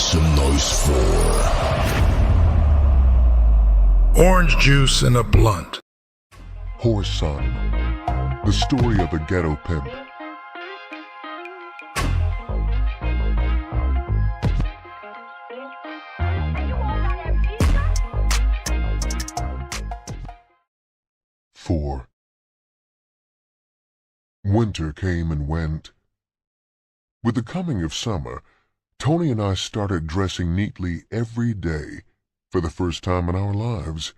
some noise for Orange Juice in a Blunt. Whoreson, the story of a ghetto pimp. Four. Winter came and went. With the coming of summer, Tony and I started dressing neatly every day for the first time in our lives.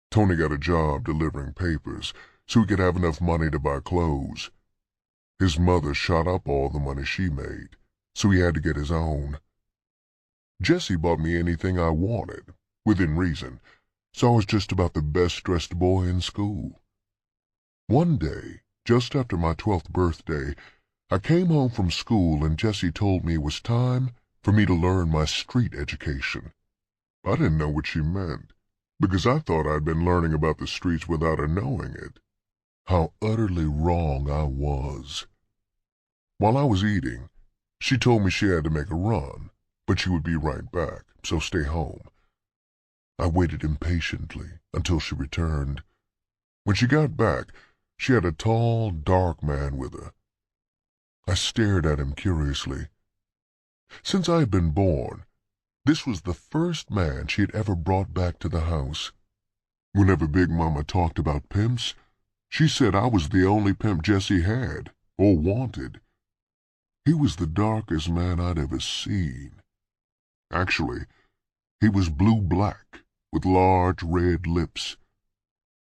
Tony got a job delivering papers so he could have enough money to buy clothes. His mother shot up all the money she made, so he had to get his own. Jesse bought me anything I wanted, within reason, so I was just about the best-dressed boy in school. One day, just after my 12th birthday, I came home from school and Jessie told me it was time for me to learn my street education. I didn't know what she meant, because I thought I'd been learning about the streets without her knowing it. How utterly wrong I was. While I was eating, she told me she had to make a run, but she would be right back, so stay home. I waited impatiently until she returned. When she got back, she had a tall, dark man with her. I stared at him curiously. Since I had been born, this was the first man she had ever brought back to the house. Whenever Big Mama talked about pimps, she said I was the only pimp Jessie had, or wanted. He was the darkest man I'd ever seen. Actually, he was blue-black, with large red lips.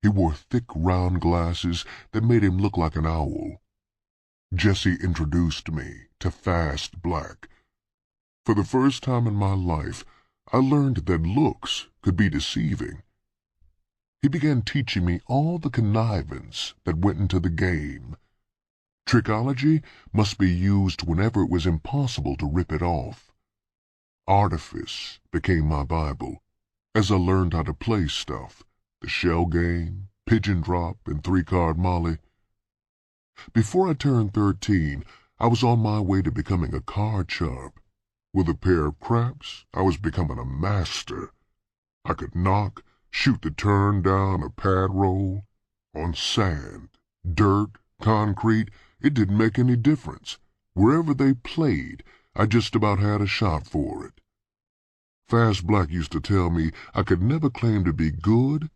He wore thick round glasses that made him look like an owl. Jessie introduced me to Fast Black. For the first time in my life, I learned that looks could be deceiving. He began teaching me all the connivance that went into the game. Trickology must be used whenever it was impossible to rip it off. Artifice became my Bible, as I learned how to play stuff, the shell game, pigeon drop, and three-card molly. Before I turned 13, I was on my way to becoming a cardsharp. With a pair of craps, I was becoming a master. I could knock, shoot the turn down a pad roll. On sand, dirt, concrete, it didn't make any difference. Wherever they played, I just about had a shot for it. Fast Black used to tell me I could never claim to be good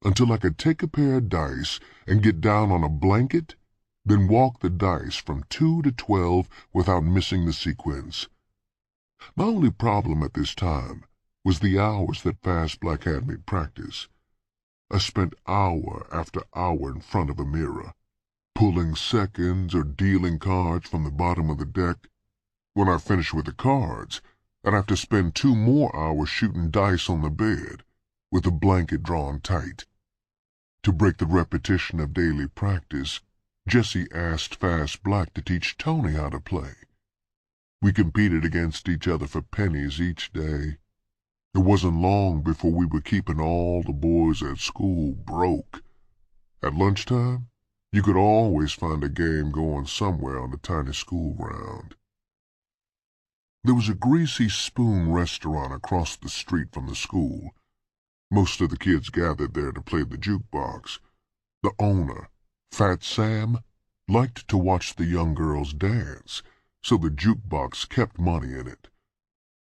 until I could take a pair of dice and get down on a blanket, then walk the dice from 2 to 12 without missing the sequence. My only problem at this time was the hours that Fast Black had me practice. I spent hour after hour in front of a mirror, pulling seconds or dealing cards from the bottom of the deck. When I finished with the cards, I'd have to spend 2 more hours shooting dice on the bed, with the blanket drawn tight. To break the repetition of daily practice, Jessie asked Fast Black to teach Tony how to play. We competed against each other for pennies each day. It wasn't long before we were keeping all the boys at school broke. At lunchtime, you could always find a game going somewhere on the tiny school ground. There was a Greasy Spoon restaurant across the street from the school. Most of the kids gathered there to play the jukebox. The owner, Fat Sam, liked to watch the young girls dance, so the jukebox kept money in it.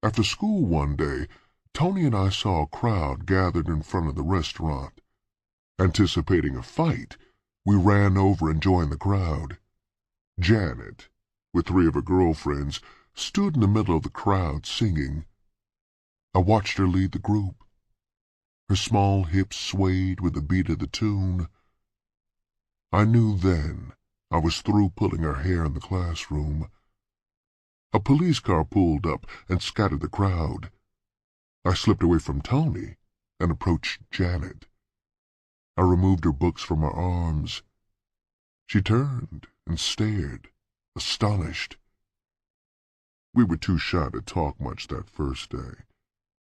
After school one day, Tony and I saw a crowd gathered in front of the restaurant. Anticipating a fight, we ran over and joined the crowd. Janet, with 3 of her girlfriends, stood in the middle of the crowd singing. I watched her lead the group. Her small hips swayed with the beat of the tune. I knew then I was through pulling her hair in the classroom. A police car pulled up and scattered the crowd. I slipped away from Tony and approached Janet. I removed her books from her arms. She turned and stared, astonished. We were too shy to talk much that first day,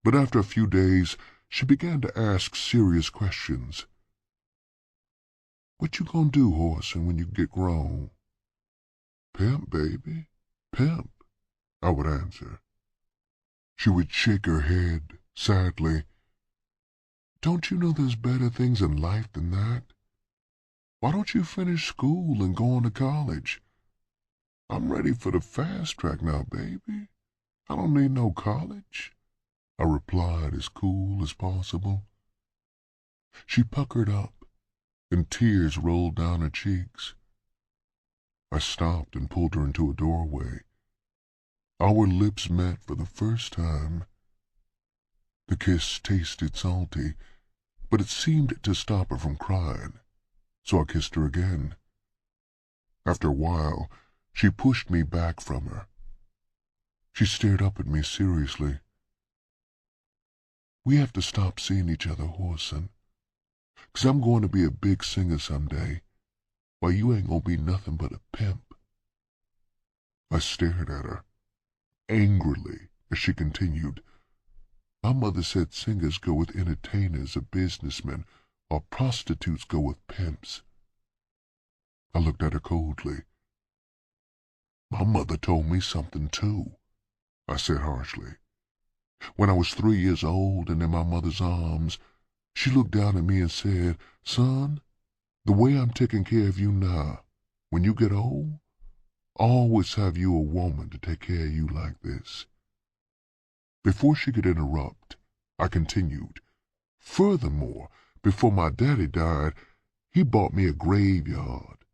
but after a few days, she began to ask serious questions. What you gonna do, Whoreson, when you get grown? Pimp, baby, pimp, I would answer. She would shake her head sadly. "Don't you know there's better things in life than that? Why don't you finish school and go on to college?" "I'm ready for the fast track now, baby. I don't need no college," I replied as cool as possible. She puckered up, and tears rolled down her cheeks. I stopped and pulled her into a doorway. Our lips met for the first time. The kiss tasted salty, but it seemed to stop her from crying, so I kissed her again. After a while, she pushed me back from her. She stared up at me seriously. "We have to stop seeing each other, Whoreson, 'cause I'm going to be a big singer someday, while you ain't gonna be nothing but a pimp." I stared at her, angrily, as she continued, "My mother said singers go with entertainers or businessmen, while prostitutes go with pimps." I looked at her coldly. "My mother told me something too," I said harshly. "When I was 3 years old and in my mother's arms, she looked down at me and said, 'Son, the way I'm taking care of you now, when you get old, I'll always have you a woman to take care of you like this.'" Before she could interrupt, I continued, "Furthermore, before my daddy died, he bought me a graveyard,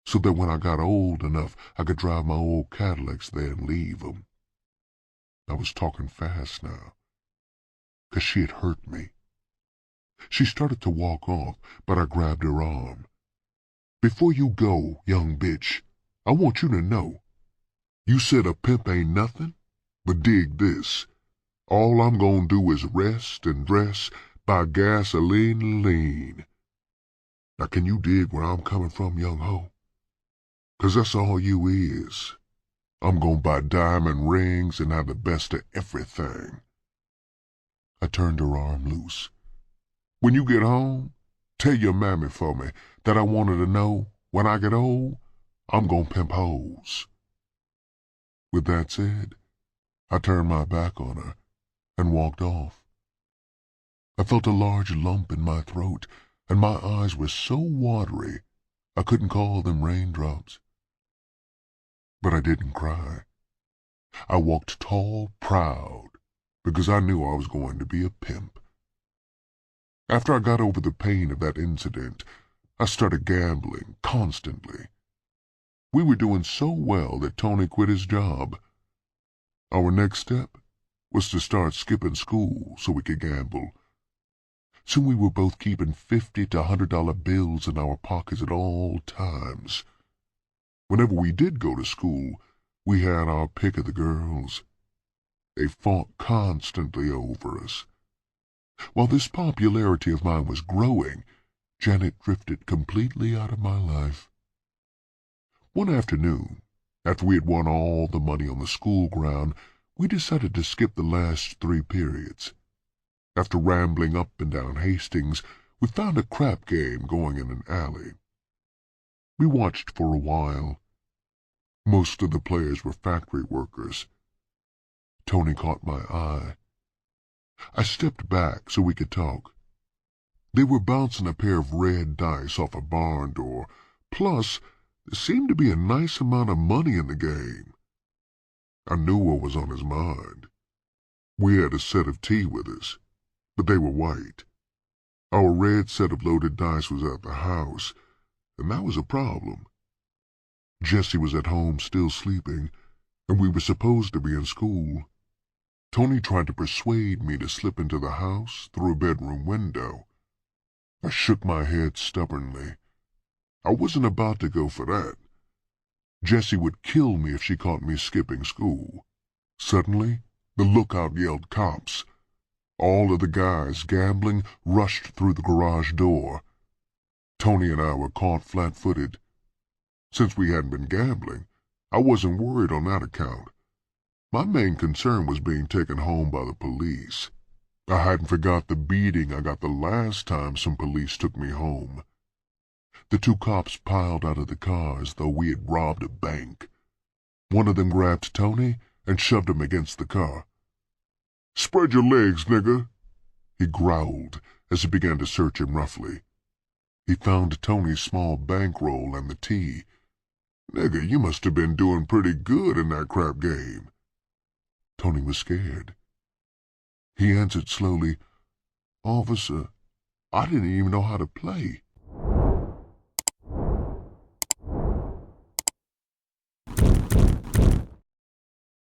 so that when I got old enough, I could drive my old Cadillacs there and leave 'em." I was talking fast now, 'cause she had hurt me. She started to walk off, but I grabbed her arm. "Before you go, young bitch, I want you to know. You said a pimp ain't nothing, but dig this. All I'm gonna do is rest and dress by gasoline lean. Now can you dig where I'm coming from, young ho? 'Cause that's all you is. I'm gonna buy diamond rings and have the best of everything." I turned her arm loose. "When you get home, tell your mammy for me that I want her to know when I get old, I'm gonna pimp hoes." With that said, I turned my back on her and walked off. I felt a large lump in my throat, and my eyes were so watery I couldn't call them raindrops. But I didn't cry. I walked tall, proud, because I knew I was going to be a pimp. After I got over the pain of that incident, I started gambling constantly. We were doing so well that Tony quit his job. Our next step was to start skipping school so we could gamble. Soon we were both keeping $50 to $100 bills in our pockets at all times. Whenever we did go to school, we had our pick of the girls. They fought constantly over us. While this popularity of mine was growing, Janet drifted completely out of my life. One afternoon, after we had won all the money on the school ground, we decided to skip the last 3 periods. After rambling up and down Hastings, we found a crap game going in an alley. We watched for a while. Most of the players were factory workers. Tony caught my eye. I stepped back so we could talk. They were bouncing a pair of red dice off a barn door, plus there seemed to be a nice amount of money in the game. I knew what was on his mind. We had a set of tea with us, but they were white. Our red set of loaded dice was at the house, and that was a problem. Jessie was at home still sleeping, and we were supposed to be in school. Tony tried to persuade me to slip into the house through a bedroom window. I shook my head stubbornly. I wasn't about to go for that. Jessie would kill me if she caught me skipping school. Suddenly, the lookout yelled cops. All of the guys gambling rushed through the garage door. Tony and I were caught flat-footed. Since we hadn't been gambling, I wasn't worried on that account. My main concern was being taken home by the police. I hadn't forgot the beating I got the last time some police took me home. The 2 cops piled out of the car as though we had robbed a bank. One of them grabbed Tony and shoved him against the car. "Spread your legs, nigger," he growled as he began to search him roughly. He found Tony's small bankroll and the tea. "Nigga, you must have been doing pretty good in that crap game." Tony was scared. He answered slowly, "Officer, I didn't even know how to play."